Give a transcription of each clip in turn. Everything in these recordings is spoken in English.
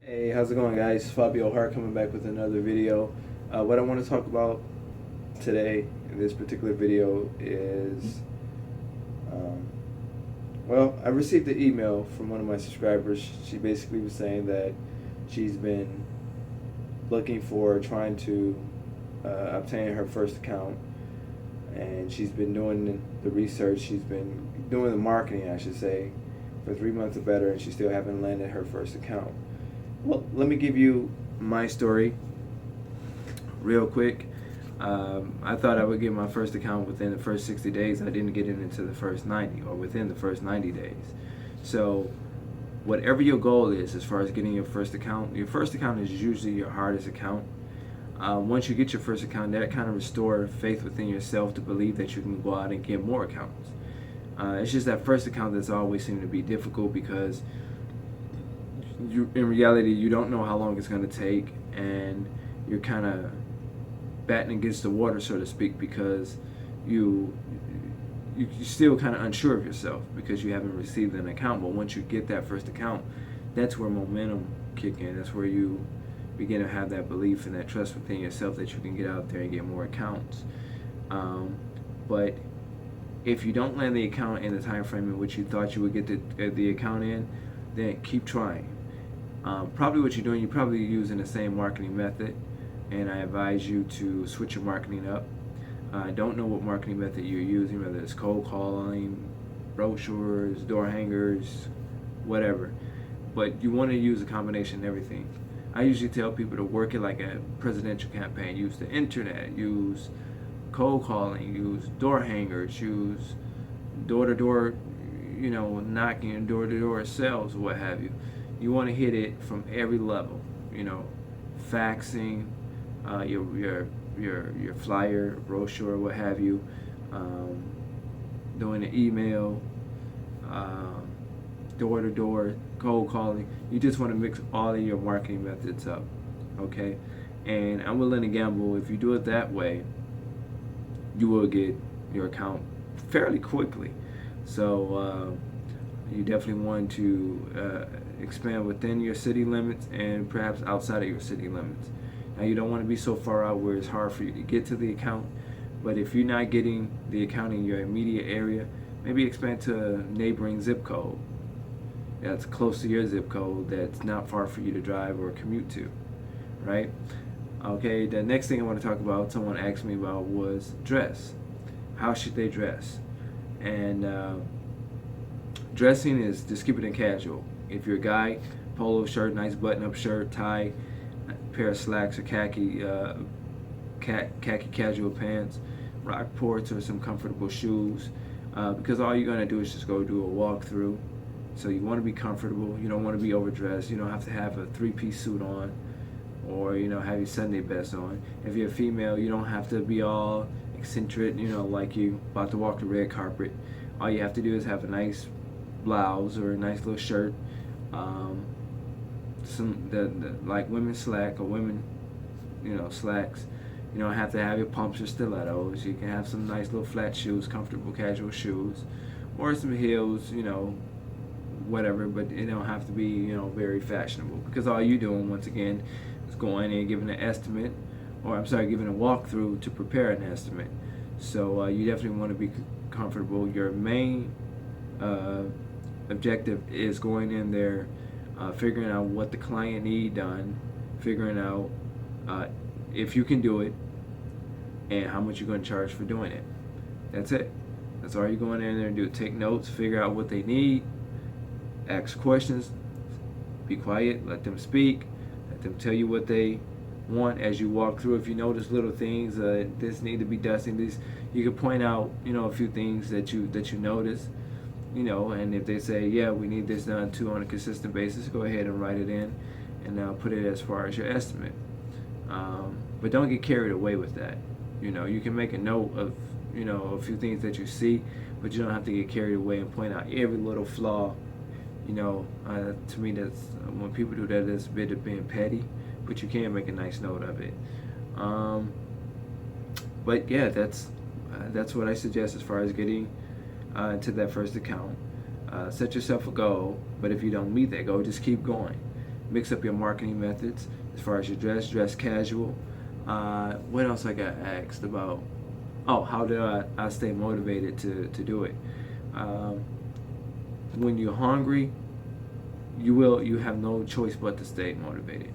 Hey, how's it going, guys? Fabio Hart coming back with another video. What I want to talk about today in this particular video is, um, well, I received an email from one of my subscribers. She basically was saying that she's been looking for trying to obtain her first account, and she's been doing the research. She's been doing the marketing, I should say, for 3 months or better, and she still haven't landed her first account. Well, let me give you my story real quick. I thought I would get my first account within the first 60 days. I didn't get it into the first 90 or within the first 90 days. So whatever your goal is as far as getting your first account is usually your hardest account. Once you get your first account, that kind of restores faith within yourself to believe that you can go out and get more accounts. It's just that first account that's always seemed to be difficult because in reality, you don't know how long it's going to take, and you're kind of batting against the water, so to speak, because you're still kind of unsure of yourself because you haven't received an account. But once you get that first account, that's where momentum kick in. That's where you begin to have that belief and that trust within yourself that you can get out there and get more accounts. But if you don't land the account in the time frame in which you thought you would get the account in, then keep trying. Probably what you're doing, you're probably using the same marketing method, and I advise you to switch your marketing up. I don't know what marketing method you're using, whether it's cold calling, brochures, door hangers, whatever. But you want to use a combination of everything. I usually tell people to work it like a presidential campaign. Use the internet, use cold calling, use door hangers, use door-to-door, knocking, door-to-door sales, what have you. You want to hit it from every level, faxing, your flyer, brochure, what have you, doing an email, door-to-door, cold calling. You just want to mix all of your marketing methods up, okay? And I'm willing to gamble if you do it that way, you will get your account fairly quickly. So you definitely want to expand within your city limits and perhaps outside of your city limits. Now, you don't want to be so far out where it's hard for you to get to the account, but if you're not getting the account in your immediate area, maybe expand to a neighboring zip code that's close to your zip code, that's not far for you to drive or commute to, right? Okay, the next thing I want to talk about, someone asked me about, was dress. How should they dress? And dressing is just keep it in casual. If you're a guy, polo shirt, nice button-up shirt, tie, pair of slacks or khaki casual pants, Rockports or some comfortable shoes, because all you're gonna do is just go do a walkthrough. So you want to be comfortable. You don't want to be overdressed. You don't have to have a three-piece suit on, or have your Sunday best on. If you're a female, you don't have to be all eccentric, like you about to walk the red carpet. All you have to do is have a nice blouse or a nice little shirt, like women's slack or women, slacks. You don't have to have your pumps or stilettos. You can have some nice little flat shoes, comfortable casual shoes, or some heels, whatever, but it don't have to be, very fashionable, because all you doing, once again, is going in and giving an estimate, or giving a walkthrough to prepare an estimate. So you definitely want to be comfortable. Your main objective is going in there, figuring out what the client need done, figuring out if you can do it, and how much you're going to charge for doing it. That's it. That's all you're going in there and do. Take notes, figure out what they need, ask questions, be quiet, let them speak, let them tell you what they want as you walk through. If you notice little things, this need to be dusting, this, you can point out, a few things that you notice, and if they say, yeah, we need this done too on a consistent basis, go ahead and write it in and put it as far as your estimate. But don't get carried away with that. You can make a note of, a few things that you see, but you don't have to get carried away and point out every little flaw. To me, that's when people do that, that's a bit of being petty, but you can make a nice note of it. But yeah, that's what I suggest as far as getting to that first account. Set yourself a goal, but if you don't meet that goal, just keep going. Mix up your marketing methods as far as your dress casual. What else I got asked about? Oh, how do I stay motivated to do it? Um, when you're hungry, you have no choice but to stay motivated.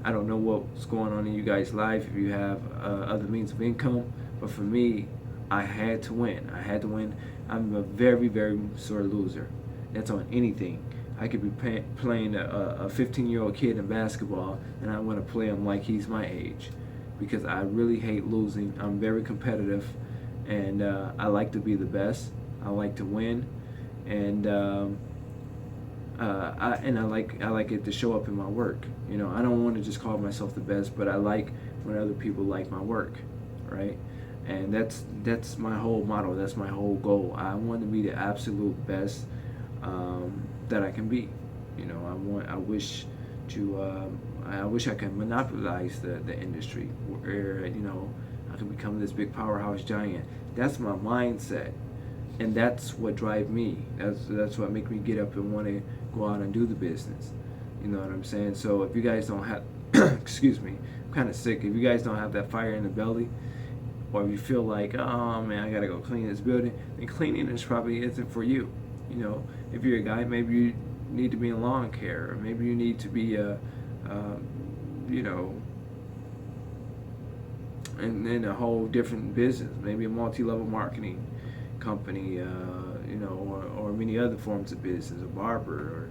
I don't know what's going on in you guys' life if you have other means of income, but for me, I had to win. I had to win. I'm a very, very sore loser. That's on anything. I could be playing a 15-year-old kid in basketball, and I want to play him like he's my age, because I really hate losing. I'm very competitive, and I like to be the best. I like to win, and I like it to show up in my work. You know, I don't want to just call myself the best, but I like when other people like my work, right? And that's my whole motto. That's my whole goal. I want to be the absolute best that I can be. You know, I wish I could monopolize the industry, where I can become this big powerhouse giant. That's my mindset, and that's what drives me. That's what makes me get up and want to go out and do the business. You know what I'm saying? So if you guys don't have, excuse me, I'm kind of sick. If you guys don't have that fire in the belly, or if you feel like, oh man, I gotta go clean this building, then cleaning is probably isn't for you. You know, if you're a guy, maybe you need to be in lawn care, or maybe you need to be in a whole different business, maybe a multi-level marketing company, or many other forms of business, a barber, or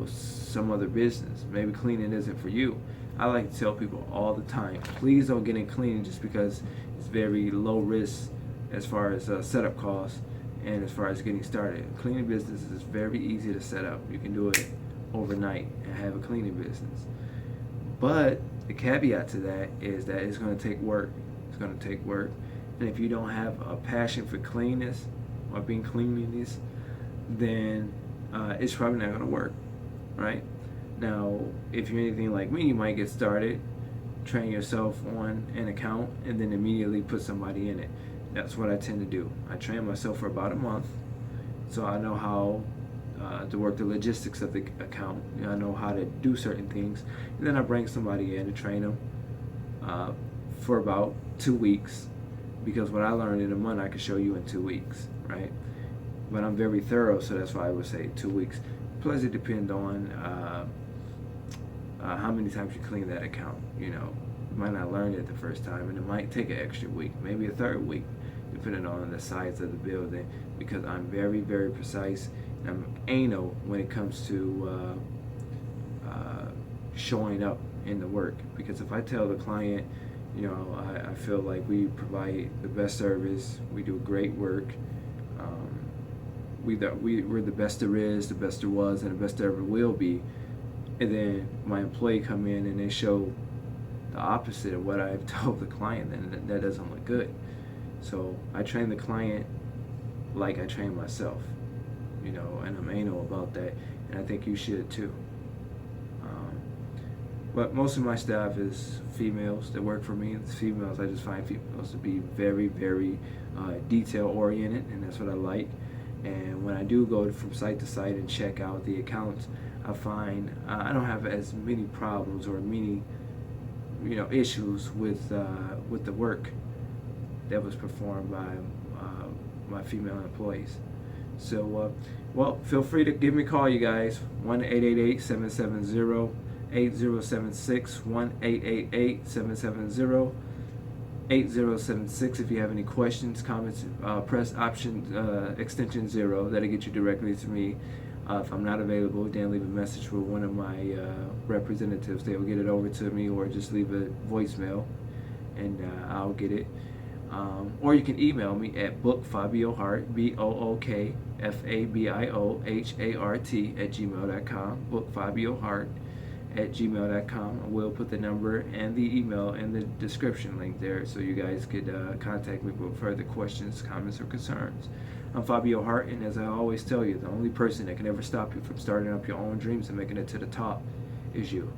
some other business. Maybe cleaning isn't for you. I like to tell people all the time, please don't get in cleaning just because it's very low risk as far as setup costs and as far as getting started. Cleaning business is very easy to set up. You can do it overnight and have a cleaning business. But the caveat to that is that it's going to take work. It's going to take work. And if you don't have a passion for cleanliness or being cleanliness, then it's probably not going to work, right? Now, if you're anything like me, you might get started, train yourself on an account, and then immediately put somebody in it. That's what I tend to do. I train myself for about a month, so I know how to work the logistics of the account. I know how to do certain things, and then I bring somebody in to train them for about 2 weeks, because what I learned in a month, I can show you in 2 weeks, right? But I'm very thorough, so that's why I would say 2 weeks. Plus, it depends on how many times you clean that account. You might not learn it the first time, and it might take an extra week, maybe a third week, depending on the size of the building, because I'm very, very precise, and I'm anal when it comes to showing up in the work. Because if I tell the client, I feel like we provide the best service, we do great work, we're the best there is, the best there was, and the best there ever will be, and then my employee come in and they show the opposite of what I've told the client, then that doesn't look good. So I train the client like I train myself, and I'm anal about that, and I think you should too. But most of my staff is females that work for me. It's females, I just find females to be very, very detail oriented, and that's what I like. And when I do go from site to site and check out the accounts, I find I don't have as many problems or many issues with the work that was performed by my female employees. So well, feel free to give me a call, you guys. 1-888-770-8076, 1-888-770-8076. If you have any questions, comments, press option extension 0. That'll get you directly to me. If I'm not available, then leave a message for one of my representatives. They will get it over to me, or just leave a voicemail, and I'll get it. Or you can email me at Bookfabiohart, BOOKFABIOHART @gmail.com. Bookfabiohart@gmail.com. I will put the number and the email in the description link there, so you guys could contact me with further questions, comments, or concerns. I'm Fabio Hart, and as I always tell you, the only person that can ever stop you from starting up your own dreams and making it to the top is you.